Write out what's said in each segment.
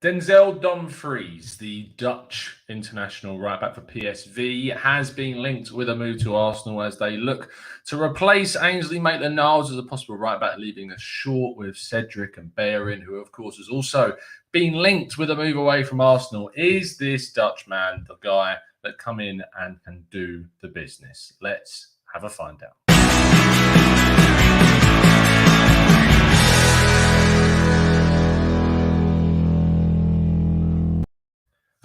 Denzel Dumfries, the Dutch international right back for PSV, has been linked with a move to Arsenal as they look to replace Ainsley Maitland-Niles as a possible right back, leaving us short with Cedric and Bellerin, who of course has also been linked with a move away from Arsenal. Is this Dutch man the guy that come in and can do the business? Let's have a find out.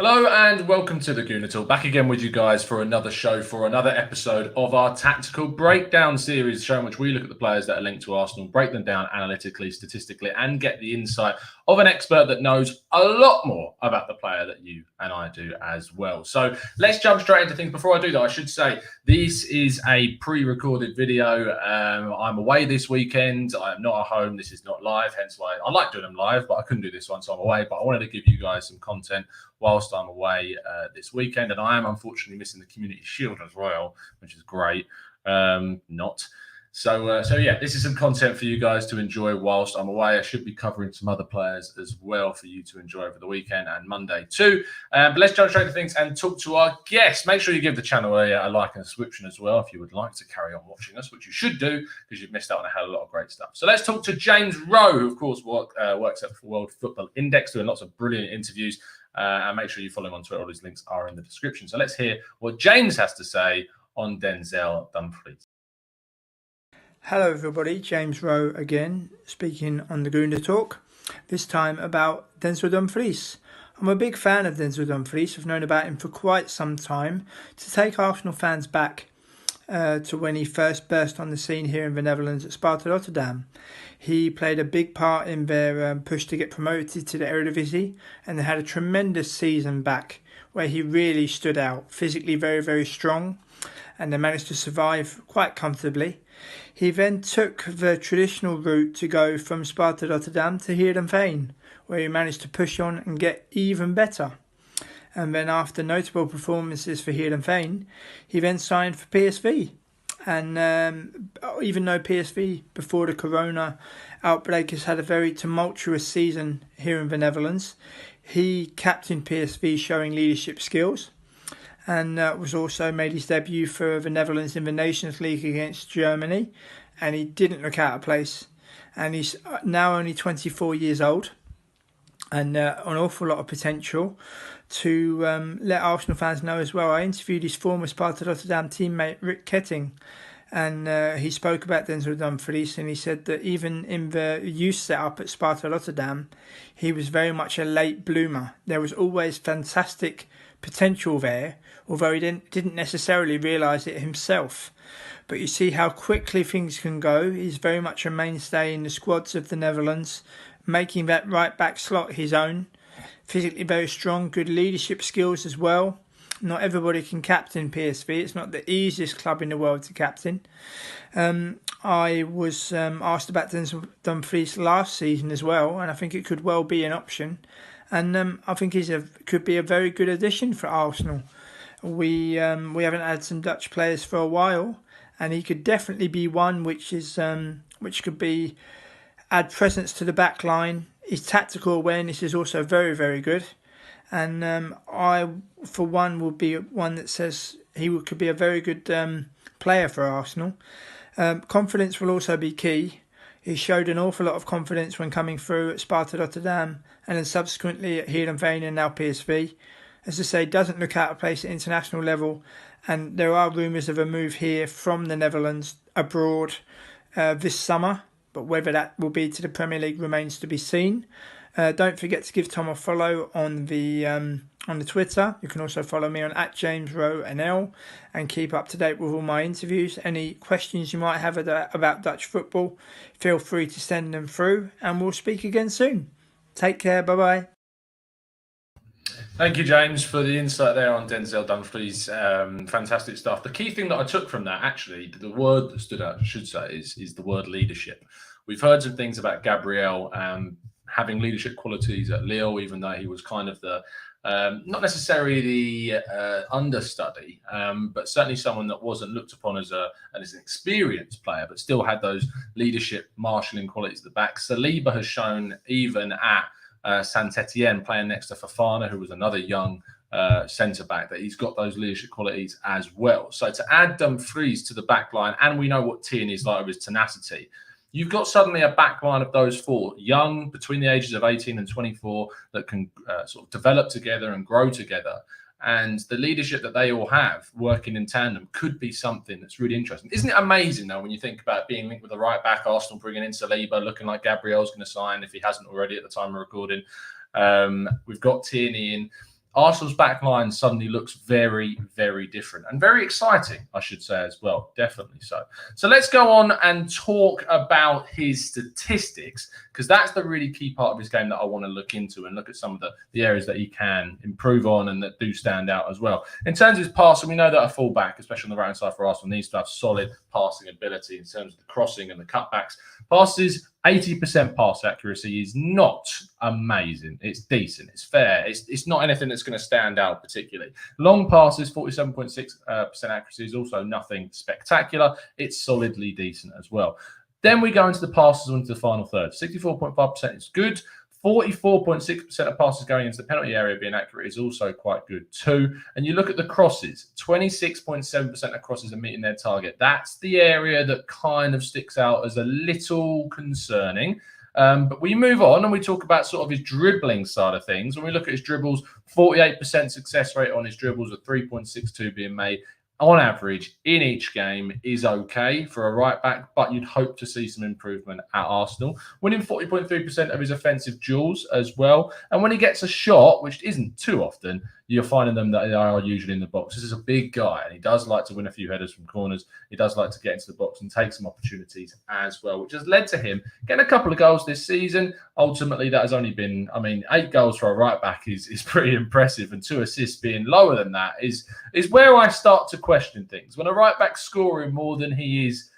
Hello and welcome to the Gooner Talk. Back again with you guys for another show, for another episode of our tactical breakdown series, show in which we look at the players that are linked to Arsenal, break them down analytically, statistically, and get the insight of an expert that knows a lot more about the player that you and I do as well. So let's jump straight into things. Before I do that, I should say this is a pre-recorded video. I'm away this weekend. I am not at home. This is not live, hence why I like doing them live, but I couldn't do this one, so I'm away. But I wanted to give you guys some content whilst I'm away this weekend, and I am unfortunately missing the Community Shield as well, which is great. So yeah, this is some content for you guys to enjoy whilst I'm away. I should be covering some other players as well for you to enjoy over the weekend and Monday too. But let's jump straight to things and talk to our guests. Make sure you give the channel a like and a subscription as well if you would like to carry on watching us, which you should do because you've missed out on a hell of a lot of great stuff. So let's talk to James Rowe, who of course works at World Football Index, doing lots of brilliant interviews. And make sure you follow him on Twitter. All his links are in the description. So let's hear what James has to say on Denzel Dumfries. Hello everybody, James Rowe again, speaking on the Gooner Talk, this time about Denzel Dumfries. I'm a big fan of Denzel Dumfries. I've known about him for quite some time. To take Arsenal fans back to when he first burst on the scene here in the Netherlands at Sparta Rotterdam. He played a big part in their push to get promoted to the Eredivisie, and they had a tremendous season back where he really stood out, physically very, very strong, and they managed to survive quite comfortably. He then took the traditional route to go from Sparta Rotterdam to Heerenveen, where he managed to push on and get even better. And then after notable performances for Heerenveen, he then signed for PSV. And even though PSV, before the corona outbreak, has had a very tumultuous season here in the Netherlands, he captained PSV, showing leadership skills, and was also made his debut for the Netherlands in the Nations League against Germany, and he didn't look out of place. And he's now only 24 years old, and an awful lot of potential. To let Arsenal fans know as well, I interviewed his former Sparta Rotterdam teammate Rick Ketting, and he spoke about Denzel Dumfries, and he said that even in the youth setup at Sparta Rotterdam, he was very much a late bloomer. There was always fantastic potential there, although he didn't necessarily realise it himself. But you see how quickly things can go. He's very much a mainstay in the squads of the Netherlands, making that right back slot his own. Physically very strong, good leadership skills as well. Not everybody can captain PSV. It's not the easiest club in the world to captain. I was asked about Denzel Dumfries last season as well, and I think it could well be an option. And I think could be a very good addition for Arsenal. We haven't had some Dutch players for a while, and he could definitely be one which could add presence to the back line. His tactical awareness is also very, very good. And I, for one, would be one that says could be a very good player for Arsenal. Confidence will also be key. He showed an awful lot of confidence when coming through at Sparta Rotterdam and then subsequently at Heerenveen and now PSV. As I say, doesn't look out of place at international level, and there are rumours of a move here from the Netherlands abroad this summer. But whether that will be to the Premier League remains to be seen. Don't forget to give Tom a follow on the Twitter. You can also follow me on @JamesRoweNL and keep up to date with all my interviews. Any questions you might have about Dutch football, feel free to send them through, and we'll speak again soon. Take care. Bye-bye. Thank you, James, for the insight there on Denzel Dumfries. Fantastic stuff. The key thing that I took from that, actually, the word that stood out, I should say, is the word leadership. We've heard some things about Gabriel having leadership qualities at Lille, even though he was kind of the not necessarily the understudy, but certainly someone that wasn't looked upon as an experienced player, but still had those leadership, marshalling qualities at the back. Saliba has shown even at Saint-Etienne, playing next to Fofana, who was another young centre-back, that he's got those leadership qualities as well. So to add Dumfries to the back line, and we know what Tierney's like with his tenacity, you've got suddenly a back line of those four, young, between the ages of 18 and 24, that can sort of develop together and grow together. And the leadership that they all have working in tandem could be something that's really interesting. Isn't it amazing, though, when you think about being linked with the right back, Arsenal bringing in Saliba, looking like Gabriel's going to sign if he hasn't already at the time of recording. We've got Tierney in. Arsenal's back line suddenly looks very, very different and very exciting, I should say, as well. Definitely so. So let's go on and talk about his statistics, because that's the really key part of his game that I want to look into and look at some of the areas that he can improve on and that do stand out as well. In terms of his passing, we know that a fullback, especially on the right-hand side for Arsenal, needs to have solid passing ability in terms of the crossing and the cutbacks. Passes, 80% pass accuracy is not amazing. It's decent. It's fair. It's not anything that's going to stand out particularly. Long passes, 47.6% accuracy is also nothing spectacular. It's solidly decent as well. Then we go into the passes into the final third. 64.5% is good. 44.6% of passes going into the penalty area being accurate is also quite good too. And you look at the crosses, 26.7% of crosses are meeting their target. That's the area that kind of sticks out as a little concerning. But we move on and we talk about sort of his dribbling side of things. When we look at his dribbles, 48% success rate on his dribbles with 3.62 being made on average in each game is okay for a right back, but you'd hope to see some improvement at Arsenal. Winning 40.3% of his offensive duels as well. And when he gets a shot, which isn't too often, you're finding them that they are usually in the box. This is a big guy, and he does like to win a few headers from corners. He does like to get into the box and take some opportunities as well, which has led to him getting a couple of goals this season. Ultimately, that has only been, 8 goals for a right back is pretty impressive, and 2 assists being lower than that is where I start to question things. When a right back scoring more than he is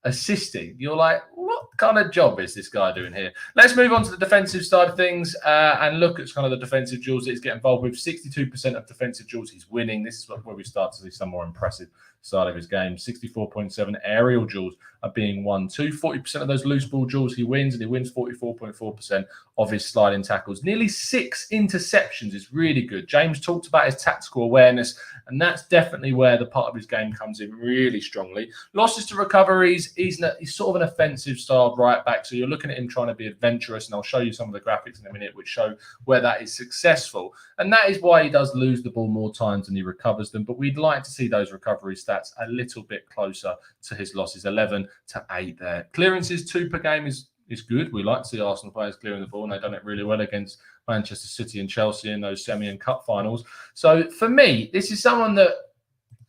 assisting, you're like, what kind of job is this guy doing here? Let's move on to the defensive side of things and look at kind of the defensive duels that he's getting involved with. 62% of defensive duels he's winning. This is where we start to see some more impressive side of his game. 64.7 aerial duels are being won too. 40% of those loose ball duels he wins, and he wins 44.4% of his sliding tackles. Nearly 6 interceptions is really good. James talked about his tactical awareness, and that's definitely where the part of his game comes in really strongly. Losses to recoveries, he's sort of an offensive style right back, so you're looking at him trying to be adventurous, and I'll show you some of the graphics in a minute which show where that is successful. And that is why he does lose the ball more times than he recovers them, but we'd like to see those recovery stats a little bit closer to his losses, 11 to 8 there. Clearances, 2 per game is good. We like to see Arsenal players clearing the ball, and they've done it really well against Manchester City and Chelsea in those semi and cup finals. So for me, this is someone that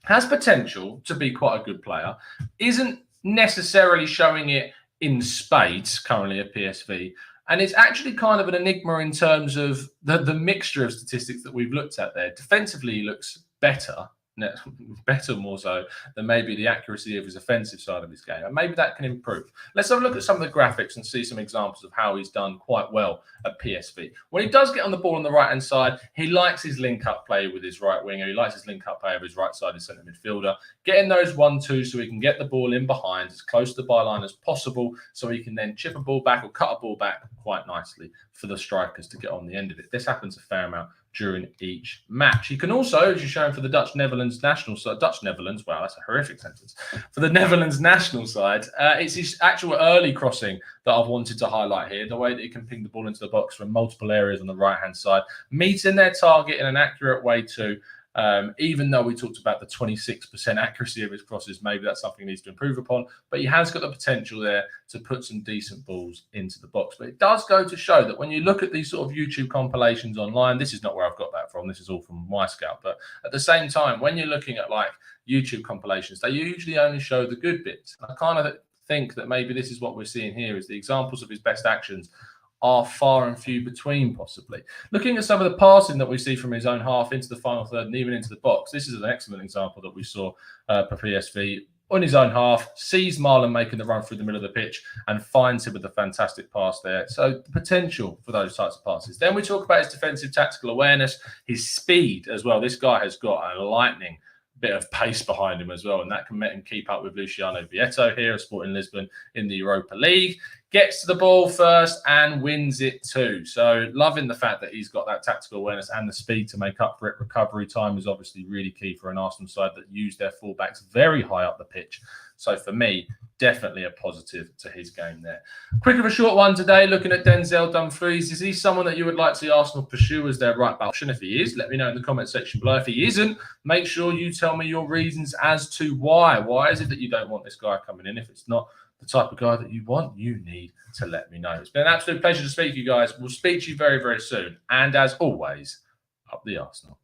has potential to be quite a good player, isn't necessarily showing it in spades currently at PSV, and it's actually kind of an enigma in terms of the mixture of statistics that we've looked at there. Defensively, he looks better more so than maybe the accuracy of his offensive side of his game, and maybe that can improve. Let's have a look at some of the graphics and see some examples of how he's done quite well at PSV. When he does get on the ball on the right hand side, he likes his link-up play with his right winger. He likes his link-up play with his right-sided centre midfielder, getting those 1-2 so he can get the ball in behind as close to the byline as possible, so he can then chip a ball back or cut a ball back quite nicely for the strikers to get on the end of it. This happens a fair amount during each match. He can also, as you're showing for the Netherlands national side, wow, that's a horrific sentence. For the Netherlands national side, it's his actual early crossing that I've wanted to highlight here, the way that he can ping the ball into the box from multiple areas on the right-hand side, meeting their target in an accurate way too. Even though we talked about the 26% accuracy of his crosses, maybe that's something he needs to improve upon, but he has got the potential there to put some decent balls into the box. But it does go to show that when you look at these sort of YouTube compilations online, this is not where I've got that from, this is all from MyScout, but at the same time, when you're looking at like YouTube compilations, they usually only show the good bits. I kind of think that maybe this is what we're seeing here, is the examples of his best actions are far and few between, possibly. Looking at some of the passing that we see from his own half into the final third and even into the box, this is an excellent example that we saw for PSV on his own half, sees Marlon making the run through the middle of the pitch and finds him with a fantastic pass there. So the potential for those types of passes. Then we talk about his defensive tactical awareness, his speed as well. This guy has got a lightning bit of pace behind him as well, and that can make him keep up with Luciano Vietto here at Sporting Lisbon in the Europa League. gets to the ball first and wins it too. So loving the fact that he's got that tactical awareness and the speed to make up for it. Recovery time is obviously really key for an Arsenal side that use their fullbacks very high up the pitch. So for me, definitely a positive to his game there. Quick of a short one today, looking at Denzel Dumfries. Is he someone that you would like to see Arsenal pursue as their right back option? If he is, let me know in the comment section below. If he isn't, make sure you tell me your reasons as to why. Why is it that you don't want this guy coming in? If it's not the type of guy that you want, you need to let me know. It's been an absolute pleasure to speak to you guys. We'll speak to you very, very soon. And as always, up the Arsenal.